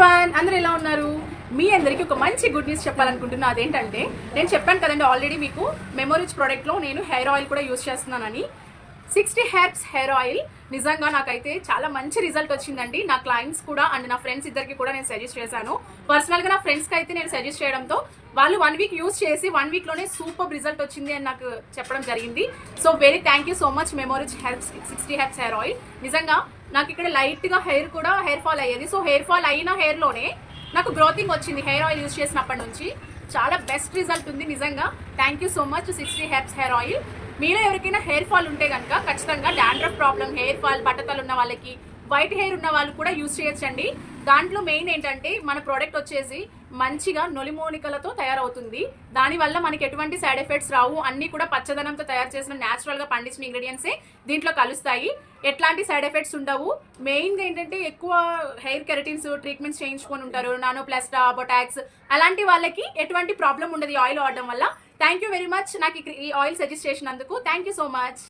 Everyone, అందరూ ఎలా ఉన్నారు? మీ అందరికీ ఒక మంచి గుడ్ న్యూస్ చెప్పాలనుకుంటున్నా. అదేంటంటే నేను చెప్పాను కదండి ఆల్రెడీ మీకు మెమోరిచ్ ప్రోడక్ట్లో నేను హెయిర్ ఆయిల్ కూడా యూస్ చేస్తున్నానని. 60 హెర్బ్స్ హెయిర్ ఆయిల్ నిజంగా నాకైతే చాలా మంచి రిజల్ట్ వచ్చిందండి. నా క్లయింట్స్ కూడా అండ్ నా ఫ్రెండ్స్ ఇద్దరికి కూడా నేను సజెస్ట్ చేశాను. పర్సనల్గా నా ఫ్రెండ్స్కి అయితే నేను సజెస్ట్ చేయడంతో వాళ్ళు 1 వీక్ యూస్ చేసి 1 వీక్లోనే సూపర్ రిజల్ట్ వచ్చింది అని నాకు చెప్పడం జరిగింది. So very thank you so much మెమోరిచ్ హెర్బ్స్ 60 హెర్బ్స్ హెయిర్ ఆయిల్. నిజంగా నాకు ఇక్కడ లైట్గా హెయిర్ ఫాల్ అయ్యేది. సో హెయిర్ ఫాల్ అయిన హెయిర్లోనే నాకు గ్రోతింగ్ వచ్చింది హెయిర్ ఆయిల్ యూస్ చేసినప్పటి నుంచి. చాలా బెస్ట్ రిజల్ట్ ఉంది నిజంగా. Thank you so much 60 herbs hair oil. మీలో ఎవరికైనా హెయిర్ ఫాల్ ఉంటే కనుక ఖచ్చితంగా డాండ్రఫ్ ప్రాబ్లం, హెయిర్ ఫాల్, బట్టతలు ఉన్న వాళ్ళకి, వైట్ హెయిర్ ఉన్న వాళ్ళు కూడా యూజ్ చేయొచ్చండి. దాంట్లో మెయిన్ ఏంటంటే మన ప్రోడక్ట్ వచ్చేసి మంచిగా నొలిమూలికలతో తయారవుతుంది. దానివల్ల మనకి ఎటువంటి సైడ్ ఎఫెక్ట్స్ రావు. అన్నీ కూడా పచ్చదనంతో తయారు చేసిన న్యాచురల్గా పండించిన ఇంగ్రీడియంట్సే దీంట్లో కలుస్తాయి. ఎట్లాంటి సైడ్ ఎఫెక్ట్స్ ఉండవు. మెయిన్గా ఏంటంటే ఎక్కువ హెయిర్ కెరటిన్స్ ట్రీట్మెంట్స్ చేయించుకొని ఉంటారు, నానోప్లాస్టా, బొటాక్స్, అలాంటి వాళ్ళకి ఎటువంటి ప్రాబ్లం ఉండదు ఈ ఆయిల్ వాడడం వల్ల. థ్యాంక్ యూ వెరీ మచ్ నాకు ఈ ఆయిల్ సజెస్ట్ చేసినందుకు. Thank you so much.